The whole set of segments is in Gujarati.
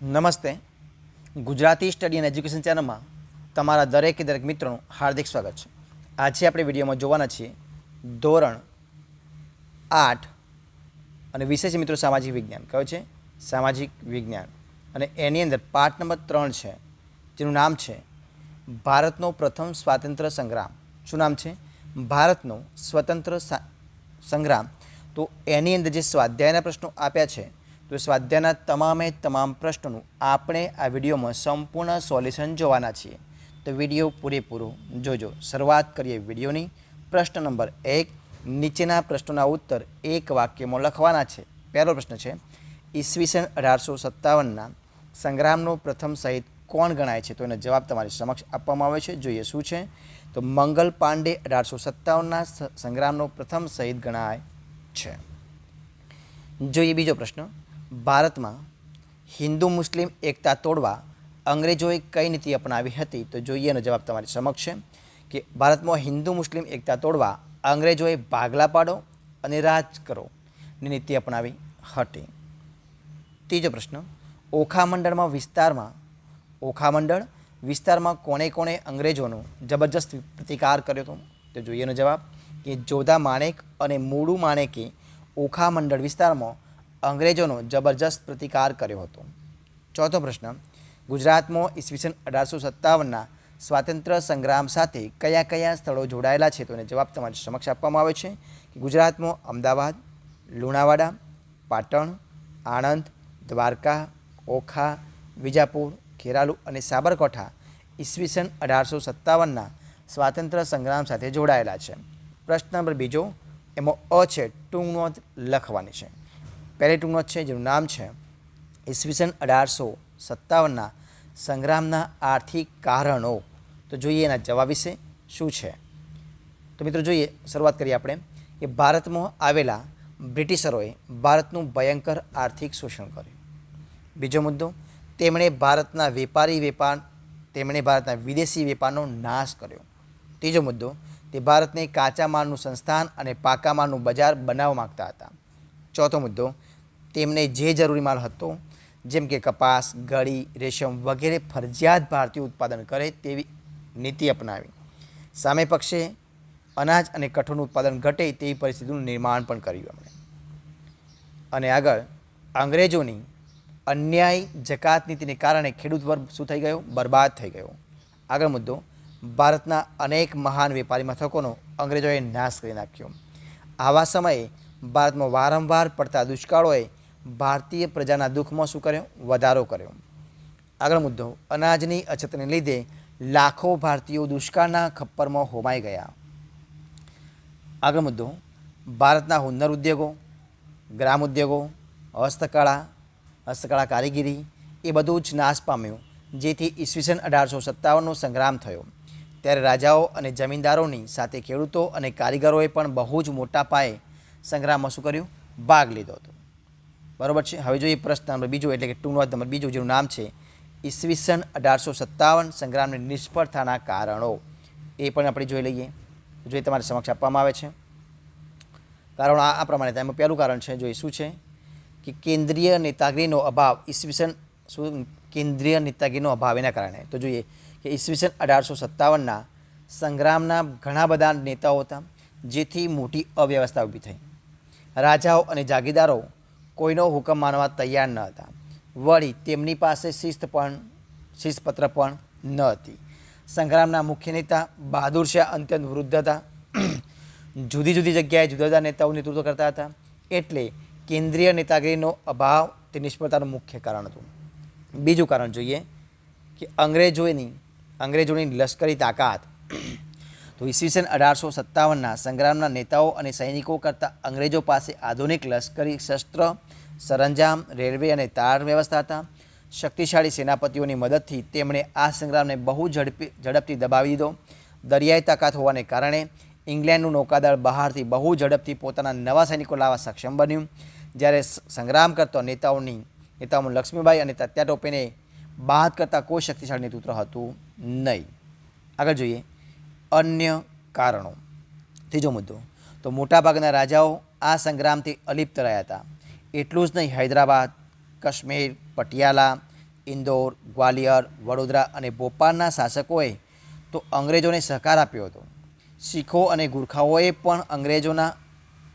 નમસ્તે. ગુજરાતી સ્ટડી એન્ડ એજ્યુકેશન ચેનલમાં તમારા દરેક મિત્રોનું હાર્દિક સ્વાગત છે. આજે આપણે વિડીયોમાં જોવાના છીએ ધોરણ 8 અને વિષય છે મિત્રો સામાજિક વિજ્ઞાન. કયો છે? સામાજિક વિજ્ઞાન. અને એની અંદર પાઠ નંબર 3 છે, જેનું નામ છે ભારતનો પ્રથમ સ્વાતંત્ર્ય સંગ્રામ. શું નામ છે? ભારતનો સ્વતંત્ર સંગ્રામ. તો એની અંદર જે સ્વાધ્યાયના પ્રશ્નો આપ્યા છે, તો સ્વાધ્યાયના તમામ પ્રશ્નોનું આપણે આ વિડીયોમાં સંપૂર્ણ સોલ્યુશન જોવાના છીએ. તો વિડીયો પૂરેપૂરો જોજો. શરૂઆત કરીએ વિડીયોની. પ્રશ્ન નંબર 1. નીચેના પ્રશ્નોના ઉત્તર એક વાક્યમાં લખવાના છે. પહેલો પ્રશ્ન છે, ઈસવીસન 1857ના સંગ્રામનો પ્રથમ શહીદ કોણ ગણાય છે? તો એનો જવાબ તમારી સમક્ષ આપવામાં આવે છે. જોઈએ શું છે. તો મંગલ પાંડે 1857ના સંગ્રામનો પ્રથમ શહીદ ગણાય છે. જોઈએ બીજો પ્રશ્ન, ભારતમાં હિન્દુ મુસ્લિમ એકતા તોડવા અંગ્રેજોએ કઈ નીતિ અપનાવી હતી? તો જોઈએ એનો જવાબ તમારી સમક્ષ છે કે ભારતમાં હિન્દુ મુસ્લિમ એકતા તોડવા અંગ્રેજોએ ભાગલા પાડો અને રાજ કરો ની નીતિ અપનાવી હતી. ત્રીજો પ્રશ્ન, ઓખામંડળ વિસ્તારમાં કોણે અંગ્રેજોનો જબરજસ્ત પ્રતિકાર કર્યો હતો? તો જોઈએ એનો જવાબ કે જોધા માણેક અને મૂળુ માણેકે ઓખામંડળ વિસ્તારમાં અંગ્રેજોનો જબરજસ્ત પ્રતિકાર કર્યો હતો. ચોથો પ્રશ્ન, ગુજરાતમાં ઈસવીસન 1857ના સ્વાતંત્ર્ય સંગ્રામ સાથે કયા સ્થળો જોડાયેલા છે? તો એને જવાબ તમારી સમક્ષ આપવામાં આવે છે કે ગુજરાતમાં અમદાવાદ, લુણાવાડા, પાટણ, આણંદ, દ્વારકા, ઓખા, વિજાપુર, ખેરાલુ અને સાબરકાંઠા ઈસવીસન 1857ના સ્વાતંત્ર્ય સંગ્રામ સાથે જોડાયેલા છે. પ્રશ્ન નંબર બીજો, એમાં અ છે, ટૂંક નોંધ લખવાની છે. પહેલી ટૂંક નોંધ છે, જેનું નામ છે ઈસવીસન 1857ના સંગ્રામના આર્થિક કારણો. તો જોઈએ એના જવાબ વિશે શું છે. તો મિત્રો જોઈએ, શરૂઆત કરીએ આપણે કે ભારતમાં આવેલા બ્રિટિશરોએ ભારતનું ભયંકર આર્થિક શોષણ કર્યું. બીજો મુદ્દો, તેમણે ભારતના વિદેશી વેપારનો નાશ કર્યો. ત્રીજો મુદ્દો, તે ભારતને કાચા માલનું સંસ્થાન અને પાકા માલનું બજાર બનાવવા માગતા હતા. ચોથો મુદ્દો, તેમને જે જરૂરી માલ હતો, જેમ કે કપાસ, ગળી, રેશમ વગેરે ફરજિયાત ભારતીય ઉત્પાદન કરે તેવી નીતિ અપનાવી. સામે પક્ષે અનાજ અને કઠોળનું ઉત્પાદન ઘટે તેવી પરિસ્થિતિનું નિર્માણ પણ કર્યું એમણે. અને આગળ, અંગ્રેજોની અન્યાયી જકાત નીતિને કારણે ખેડૂત વર્ગ શું થઈ ગયો? બરબાદ થઈ ગયો. આગળ મુદ્દો, ભારતના અનેક મહાન વેપારી મથકોનો અંગ્રેજોએ નાશ કરી નાખ્યો. આવા સમયે ભારતમાં વારંવાર પડતા દુષ્કાળોએ ભારતીય પ્રજાના દુઃખમાં શું કર્યો? વધારો કર્યો. આગળ મુદ્દો, અનાજની અછતને લીધે લાખો ભારતીયો દુષ્કાળના ખપ્પરમાં હોમાઈ ગયા. આગળ મુદ્દો, ભારતના હુન્નર ઉદ્યોગો, ગ્રામ ઉદ્યોગો, હસ્તકળા કારીગીરી એ બધું જ નાશ પામ્યું, જેથી ઈસવીસન 1857નો સંગ્રામ થયો. ત્યારે રાજાઓ અને જમીનદારોની સાથે ખેડૂતો અને કારીગરોએ પણ બહુ જ મોટા પાયે સંગ્રામમાં શું કર્યું? ભાગ લીધો હતો. બરાબર છે. હવે જોઈએ પ્રશ્ન નંબર બીજો, એટલે કે ટૂંક નોંધ નંબર બીજું, જેનું નામ છે ઈસવીસન 1857 સંગ્રામની નિષ્ફળતાના કારણો. એ પણ આપણે જોઈ લઈએ. જોઈએ તમારી સમક્ષ આપવામાં આવે છે. કારણો આ પ્રમાણે થાય. એમાં પહેલું કારણ છે, જોઈએ શું છે કે કેન્દ્રીય નેતાગીરીનો અભાવ. કેન્દ્રીય નેતાગીરીનો અભાવ એના કારણે. તો જોઈએ કે ઈસવીસન 1857ના સંગ્રામના ઘણા બધા નેતાઓ હતા, જેથી મોટી અવ્યવસ્થા ઊભી થઈ. રાજાઓ અને જાગીરદારો કોઈનો હુકમ માનવા તૈયાર ન હતા. વળી તેમની પાસે શિસ્તપત્ર પણ ન હતી. સંગ્રામના મુખ્ય નેતા બહાદુર શાહ અત્યંત વૃદ્ધ હતા. જુદી જુદી જગ્યાએ જુદા જુદા નેતાઓ નેતૃત્વ કરતા હતા. એટલે કેન્દ્રીય નેતાગીરીનો અભાવ તે નિષ્ફળતાનું મુખ્ય કારણ હતું. બીજું કારણ જોઈએ કે અંગ્રેજોની લશ્કરી તાકાત. તો ઈસવીસન 1857ના સંગ્રામના નેતાઓ અને સૈનિકો કરતાં અંગ્રેજો પાસે આધુનિક લશ્કરી શસ્ત્ર, સરંજામ, રેલવે અને તાર વ્યવસ્થા હતા. શક્તિશાળી સેનાપતિઓની મદદથી તેમણે આ સંગ્રામને બહુ ઝડપથી દબાવી દીધો. દરિયાઈ તાકાત હોવાને કારણે ઇંગ્લેન્ડનું નૌકાદળ બહારથી બહુ ઝડપથી પોતાના નવા સૈનિકો લાવવા સક્ષમ બન્યું. જ્યારે સંગ્રામ કરતા નેતાઓમાં લક્ષ્મીબાઈ અને તાત્યા ટોપેને બાદ કરતાં કોઈ શક્તિશાળી નેતૃત્વ હતું નહીં. આગળ જોઈએ અન્ય કારણો. ત્રીજો મુદ્દો, તો મોટાભાગના રાજાઓ આ સંગ્રામથી અલિપ્ત રહ્યા હતા. એટલું જ નહીં, હૈદરાબાદ, કાશ્મીર, પટિયાલા, ઇન્દોર, ગ્વાલિયર, વડોદરા અને ભોપાલના શાસકોએ તો અંગ્રેજોને સહકાર આપ્યો હતો. શીખો અને ગુરખાઓએ પણ અંગ્રેજોના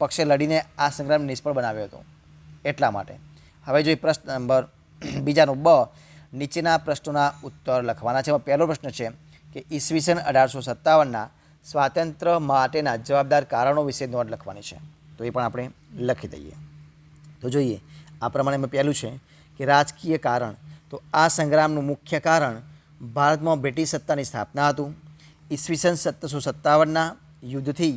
પક્ષે લડીને આ સંગ્રામ નિષ્ફળ બનાવ્યો હતો. એટલા માટે હવે જોઈએ પ્રશ્ન નંબર બીજાનો બ. નીચેના પ્રશ્નોના ઉત્તર લખવાના છે. પહેલો પ્રશ્ન છે કે ઈસવીસન 1857ના સ્વાતંત્ર્ય માટેના જવાબદાર કારણો વિશે નોંધ લખવાની છે. તો એ પણ આપણે લખી દઈએ. તો જોઈએ આ પ્રમાણે પહેલું છે કે રાજકીય કારણ. તો આ સંગ્રામનું મુખ્ય કારણ ભારતમાં બ્રિટિશ સત્તાની સ્થાપના હતું. ઈસવીસન 1757ના યુદ્ધથી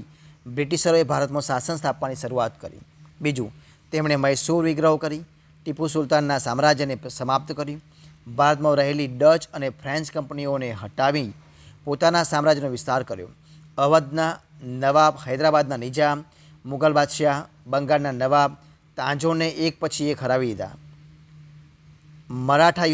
બ્રિટિશરોએ ભારતમાં શાસન સ્થાપવાની શરૂઆત કરી. બીજું, તેમણે મૈસૂર વિગ્રહ કરી, ટીપુ સુલતાનના સામ્રાજ્યને સમાપ્ત કર્યું, ભારતમાં રહેલી ડચ અને ફ્રેન્ચ કંપનીઓને હટાવી પોતાના સામ્રાજ્યનો વિસ્તાર કર્યો, અવધના નવાબ, હૈદરાબાદના નિજામ, મુગલ બાદશાહ, બંગાળના નવાબ તાંજોરને એક પછી એક હરાવી દીધા. મરાઠા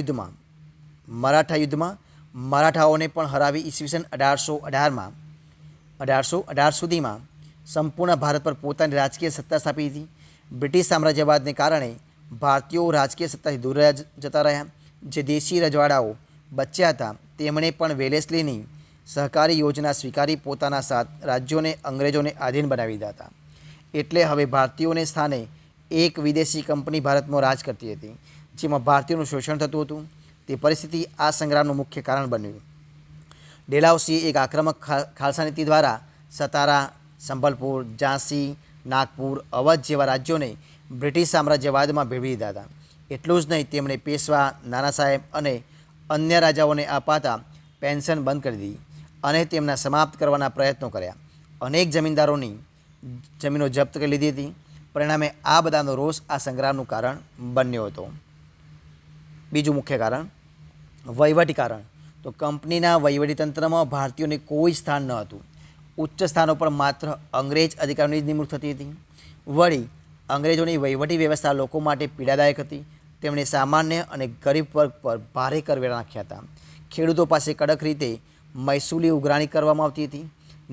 યુદ્ધમાં મરાઠાઓને પણ હરાવી ઈસવીસન 1818 સુધીમાં સંપૂર્ણ ભારત પર પોતાની રાજકીય સત્તા સ્થાપી હતી. બ્રિટિશ સામ્રાજ્યવાદને કારણે ભારતીયો રાજકીય સત્તાથી દૂર જતા રહ્યા. જે દેશી રજવાડાઓ બચ્યા હતા તેમણે પણ વેલેસ્લીની સહકારી યોજના સ્વીકારી પોતાના 7 રાજ્યોને અંગ્રેજોને આધીન બનાવી દીધા હતા. એટલે હવે ભારતીયોને સ્થાને એક વિદેશી કંપની ભારતમાં રાજ કરતી હતી, જેમાં ભારતીયોનું શોષણ થતું હતું. તે પરિસ્થિતિ આ સંગ્રામનું મુખ્ય કારણ બન્યું. ડેલહાઉસીએ એક આક્રમક ખાલસા નીતિ દ્વારા સતારા, સંભલપુર, ઝાંસી, નાગપુર, અવધ જેવા રાજ્યોને બ્રિટિશ સામ્રાજ્યવાદમાં ભેળવી દીધા હતા. એટલું જ નહીં, તેમણે પેશવા, નાના સાહેબ અને અન્ય રાજાઓને અપાતા પેન્શન બંધ કરી દીધી અને તેમના સમાપ્ત કરવાના પ્રયત્નો કર્યા. અનેક જમીનદારોની જમીનો જપ્ત કરી લીધી હતી. પરિણામે આ બધાનો રોષ આ સંગ્રામનું કારણ બન્યો હતો. બીજું મુખ્ય કારણ વહીવટી કારણ. તો કંપનીના વહીવટીતંત્રમાં ભારતીયોને કોઈ સ્થાન ન હતું. ઉચ્ચ સ્થાનો પર માત્ર અંગ્રેજ અધિકારીઓની જ નિમણૂક થતી હતી. વળી અંગ્રેજોની વહીવટી વ્યવસ્થા લોકો માટે પીડાદાયક હતી. તેમણે સામાન્ય અને ગરીબ વર્ગ પર ભારે કરવેરા નાખ્યા હતા. ખેડૂતો પાસે કડક રીતે મહેસૂલી ઉઘરાણી કરવામાં આવતી હતી.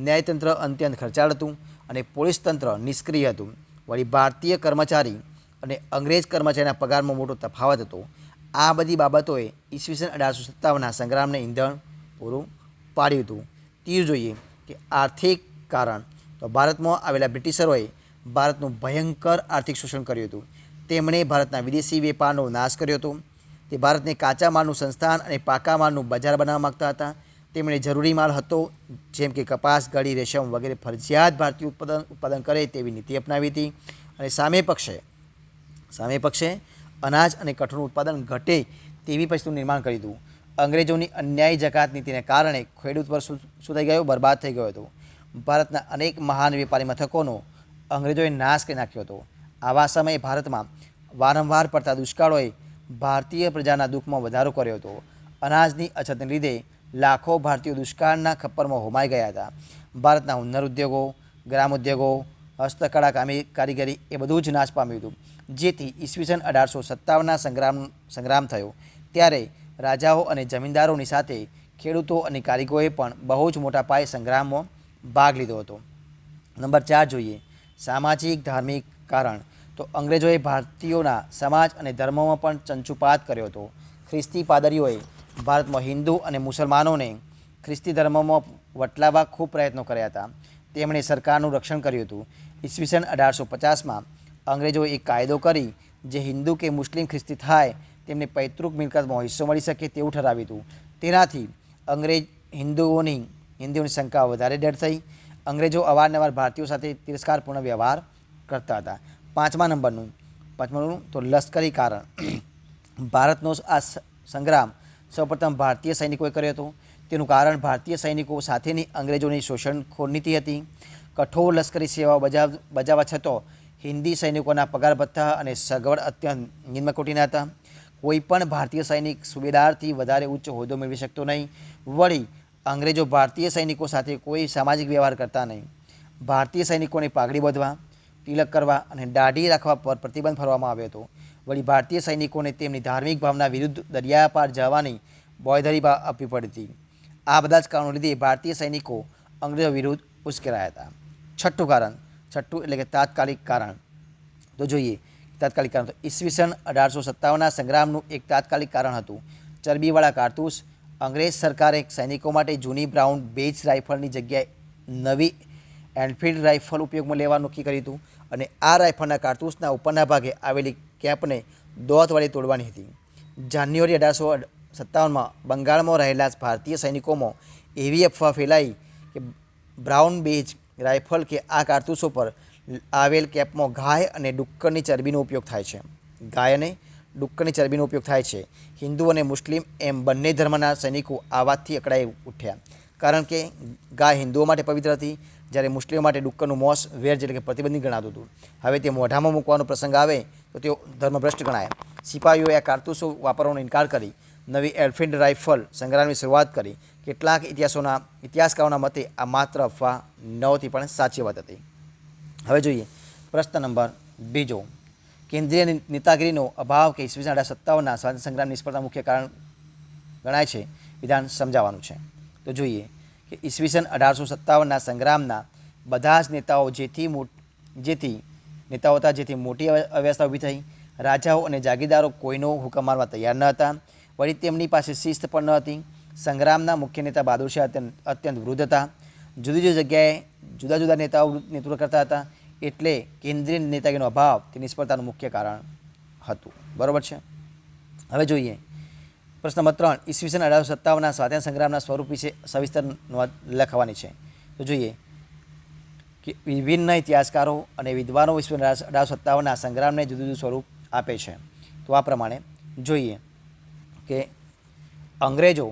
ન્યાયતંત્ર અત્યંત ખર્ચાળ હતું અને પોલીસ તંત્ર નિષ્ક્રિય હતું. વળી ભારતીય કર્મચારી અને અંગ્રેજ કર્મચારીના પગારમાં મોટો તફાવત હતો. આ બધી બાબતોએ ઈસવીસન 1857ના સંગ્રામને ઈંધણ પૂરું પાડ્યું હતું. ત્રીજું જોઈએ કે આર્થિક કારણ. તો ભારતમાં આવેલા બ્રિટિશરોએ ભારતનું ભયંકર આર્થિક શોષણ કર્યું હતું. તેમણે ભારતના વિદેશી વેપારનો નાશ કર્યો હતો. તે ભારતને કાચા માલનું સંસ્થાન અને પાકા માલનું બજાર બનાવવા માગતા હતા. તેમણે જરૂરી માલ હતો જેમ કે કપાસ, ગળી, રેશમ વગેરે ફરજિયાત ભારતીય ઉત્પાદન કરે તેવી નીતિ અપનાવી હતી. અને સામે પક્ષે અનાજ અને કઠોળનું ઉત્પાદન ઘટે તેવી પરિસ્થિતિનું નિર્માણ કર્યું હતું. અંગ્રેજોની અન્યાયી જકાત નીતિને કારણે ખેડૂત પર શું થઈ ગયો? બરબાદ થઈ ગયો હતો. ભારતના અનેક મહાન વેપારી મથકોનો અંગ્રેજોએ નાશ કરી નાખ્યો હતો. આવા સમયે ભારતમાં વારંવાર પડતા દુષ્કાળોએ ભારતીય પ્રજાના દુઃખમાં વધારો કર્યો હતો. અનાજની અછતને લીધે લાખો ભારતીયો દુષ્કાળના ખપ્પરમાં હોમાઈ ગયા હતા. ભારતના હુન્નર ઉદ્યોગો, ગ્રામોદ્યોગો, હસ્તકળા, કારીગરી એ બધું જ નાશ પામ્યું હતું. જેથી ઈસવીસન 1857ના સંગ્રામ થયો ત્યારે રાજાઓ અને જમીનદારોની સાથે ખેડૂતો અને કારીગરોએ પણ બહુ જ મોટા પાયે સંગ્રામમાં ભાગ લીધો હતો. નંબર 4 જોઈએ સામાજિક ધાર્મિક કારણ. તો અંગ્રેજોએ ભારતીયોના સમાજ અને ધર્મમાં પણ ચંચુપાત કર્યો હતો. ખ્રિસ્તી પાદરીઓએ ભારતમાં હિન્દુ અને મુસલમાનોને ખ્રિસ્તી ધર્મમાં વટલાવવા ખૂબ પ્રયત્નો કર્યા હતા. તેમણે સરકારનું રક્ષણ કર્યું હતું. ઈસવીસન 1850માં અંગ્રેજોએ એક કાયદો કરી જે હિન્દુ કે મુસ્લિમ ખ્રિસ્તી થાય તેમને પૈતૃક મિલકતમાં હિસ્સો મળી શકે તેવું ઠરાવ્યું હતું. તેનાથી હિન્દુઓની શંકા વધારે દઢ થઈ. અંગ્રેજો અવારનવાર ભારતીયો સાથે તિરસ્કારપૂર્ણ વ્યવહાર કરતા હતા. પાંચમા નંબરનું તો લશ્કરી કારણ. ભારતનો આ સંગ્રામ સૌપ્રથમ ભારતીય સૈનિકોએ કર્યો હતો. તેનું કારણ ભારતીય સૈનિકો સાથેની અંગ્રેજોની શોષણખોર નીતિ હતી. કઠોર લશ્કરી સેવાઓ બજાવવા છતાં હિન્દી સૈનિકોના પગાર ભથ્થા અને સગવડ અત્યંત નિમ્નકોટીના હતા. કોઈ પણ ભારતીય સૈનિક સુબેદારથી વધારે ઉચ્ચ હોદ્દો મેળવી શકતો નહીં. વળી અંગ્રેજો ભારતીય સૈનિકો સાથે કોઈ સામાજિક વ્યવહાર કરતા નહીં. ભારતીય સૈનિકોને પાઘડી બાંધવા, તિલક કરવા અને દાઢી રાખવા પર પ્રતિબંધ ફરવામાં આવ્યો હતો. વળી ભારતીય સૈનિકોને તેમની ધાર્મિક ભાવના વિરુદ્ધ દરિયા પાર જવાની બોયધરી આપવી પડી હતી. આ બધા જ કારણો લીધે ભારતીય સૈનિકો અંગ્રેજો વિરુદ્ધ ઉશ્કેરાયા હતા. છઠ્ઠું એટલે કે તાત્કાલિક કારણ. તો જોઈએ તાત્કાલિક કારણ. તો ઈસવીસન 1857ના સંગ્રામનું એક તાત્કાલિક કારણ હતું ચરબીવાળા કારતૂસ. અંગ્રેજ સરકારે સૈનિકો માટે જૂની બ્રાઉન બેજ રાઇફલની જગ્યાએ નવી એનફિલ્ડ રાઇફલ ઉપયોગમાં લેવાનું નક્કી કર્યું હતું અને આ રાઇફલના કારતૂસના ઉપરના ભાગે આવેલી કેપને દોત વડે તોડવાની હતી. જાન્યુઆરી 1857માં બંગાળમાં રહેલા ભારતીય સૈનિકોમાં એવી અફવા ફેલાઈ કે બ્રાઉન બેજ રાઇફલ કે આ કારતૂસો પર આવેલ કેપમાં ગાય અને ડુક્કરની ચરબીનો ઉપયોગ થાય છે. ગાય અને ડુક્કરની ચરબીનો ઉપયોગ થાય છે. હિન્દુ અને મુસ્લિમ એમ બંને ધર્મના સૈનિકો આ વાતથી અકળાઈ ઉઠ્યા, કારણ કે ગાય હિન્દુઓ માટે પવિત્ર હતી, જ્યારે મુસ્લિમો માટે ડુક્કરનું મોસ વેરજ એટલે કે પ્રતિબંધિત ગણાતું હતું. હવે તે મોઢામાં મૂકવાનો પ્રસંગ આવે તો તેઓ ધર્મભ્રષ્ટ ગણાય. સિપાહીઓએ આ કારતૂસો વાપરવાનો ઇનકાર કરી નવી એનફિલ્ડ રાઇફલ સંગ્રામની શરૂઆત કરી. કેટલાક ઇતિહાસકારોના મતે આ માત્ર અફવા નહોતી પણ સાચી વાત હતી. હવે જોઈએ પ્રશ્ન નંબર 2. કેન્દ્રીય નેતાગીરીનો અભાવ કે ઈસવીસન 1857ના સ્વાતંત્ર્ય સંગ્રામ નિષ્ફળતા મુખ્ય કારણ ગણાય છે. વિધાન સમજાવવાનું છે. તો જોઈએ કે ઈસવીસન 1857ના સંગ્રામના બધા જ નેતાઓ જેથી મોટી અવ્યવસ્થા ઊભી થઈ. રાજાઓ અને જાગીરદારો કોઈનો હુકમ માનવા તૈયાર ન હતા. વળી તેમની પાસે શિસ્ત પણ ન હતી. સંગ્રામના મુખ્ય નેતા બહાદુર શાહ અત્યંત વૃદ્ધ હતા. જુદી જુદી જગ્યાએ જુદા જુદા નેતાઓ નેતૃત્વ કરતા હતા. એટલે કેન્દ્રીય નેતાગીરીનો અભાવ તે નિષ્ફળતાનું મુખ્ય કારણ હતું. બરાબર છે. હવે જોઈએ પ્રશ્ન નંબર 3. ઈસવીસન 1857ના સ્વાતંત્ર્ય સંગ્રામના સ્વરૂપ વિશે સવિસ્તર નોંધ લખવાની છે. તો જોઈએ કે વિભિન્ન ઇતિહાસકારો અને વિદ્વાનો ઈસવીસન 1857ના સંગ્રામને જુદું જુદું સ્વરૂપ આપે છે. તો આ પ્રમાણે જોઈએ કે અંગ્રેજો,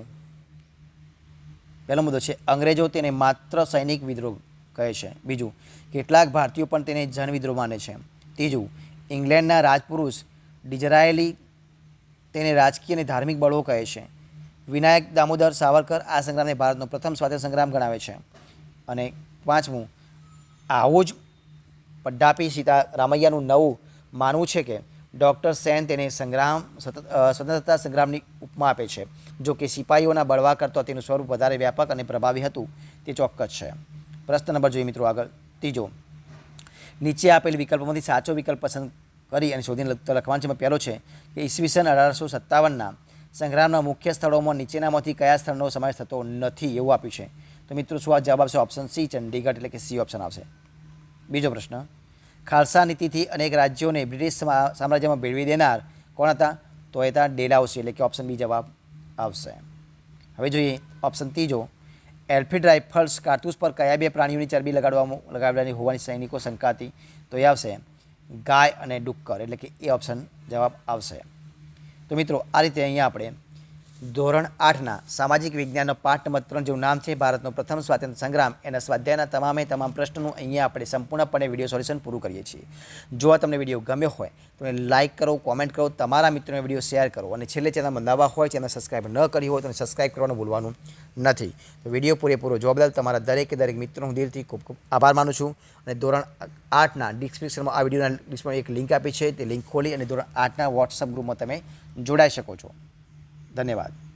પહેલો મુદ્દો છે અંગ્રેજો તેને માત્ર સૈનિક વિદ્રોહ કહે છે. બીજું, કેટલાક ભારતીયો પણ તેને જન વિદ્રોહ માને છે. ત્રીજું, ઇંગ્લેન્ડના રાજપુરુષ ડિઝરાયલી તેને રાજકીય અને ધાર્મિક બળવો કહે છે. વિનાયક દામોદર સાવરકર આ સંગ્રામને ભારતનો પ્રથમ સ્વાતંત્ર્ય સંગ્રામ ગણાવે છે. અને પાંચમું, આવું જ પટ્ટાપી સીતારામૈયાનું નવું માનવું છે કે ડૉક્ટર સેન તેને સ્વતંત્રતા સંગ્રામની ઉપમા આપે છે. જો કે સિપાહીઓના બળવા કરતાં તેનું સ્વરૂપ વધારે વ્યાપક અને પ્રભાવી હતું તે ચોક્કસ છે. પ્રશ્ન નંબર જોઈએ મિત્રો આગળ. 3. નીચે આપેલ વિકલ્પોમાંથી સાચો વિકલ્પ પસંદ કરી અને શોધીને લખવાનું છે. પહેલો છે કે ઈસવીસન 1857ના સંગ્રામના મુખ્ય સ્થળોમાં નીચેનામાંથી કયા સ્થળનો સમાવેશ થતો નથી એવું આપ્યું છે. તો મિત્રો શું આ જવાબ આવશે? ઓપ્શન સી, ચંડીગઢ, એટલે કે સી ઓપ્શન આવશે. બીજો પ્રશ્ન, ખાલસા નીતિથી અનેક રાજ્યોને બ્રિટિશ સામ્રાજ્યમાં ભેળવી દેનાર કોણ હતા? તો એ હતા ડેલહાઉસી, એટલે કે ઓપ્શન બી જવાબ આવશે. હવે જોઈએ ઓપ્શન ત્રીજો, એનફિલ્ડ રાઇફલ્સ કારતૂસ પર કયા બે પ્રાણીઓની ચરબી લગાડવાની હોવાની સૈનિકો શંકા હતી? તો એ આવશે ગાય અને ડુક્કર, એટલે કે એ ઓપ્શન જવાબ આવશે. તો મિત્રો આ રીતે અહીંયા આપણે ધોરણ 8ના સામાજિક વિજ્ઞાનનો પાઠ નંબર 3 જેનું નામ છે ભારતનો પ્રથમ સ્વાતંત્ર્ય સંગ્રામ, એના સ્વાધ્યાયના તમામ પ્રશ્નોનું અહીંયા આપણે સંપૂર્ણપણે વિડીયો સોલ્યુશન પૂરું કરીએ છીએ. જો આ તમને વિડીયો ગમ્યો હોય તો એને લાઇક કરો, કોમેન્ટ કરો, તમારા મિત્રોને વિડીયો શેર કરો અને છેલ્લે ચેનલમાં નવા હોય, ચેનલ સબસ્ક્રાઈબ ન કરી હોય તો સબસ્ક્રાઈબ કરવાનું ભૂલવાનું નથી. તો વિડીયો પૂરેપૂરો જોવા બદલ તમારા દરેક મિત્રોનો હું દિલથી ખૂબ ખૂબ આભાર માનું છું. અને ધોરણ 8ના ડિસ્ક્રિપ્શનમાં આ વિડીયોના ડિસ્ક્રિપ્શનમાં એક લિંક આપી છે. તે લિંક ખોલી અને ધોરણ 8ના વોટ્સઅપ ગ્રુપમાં તમે જોડાઈ શકો છો. ધન્યવાદ.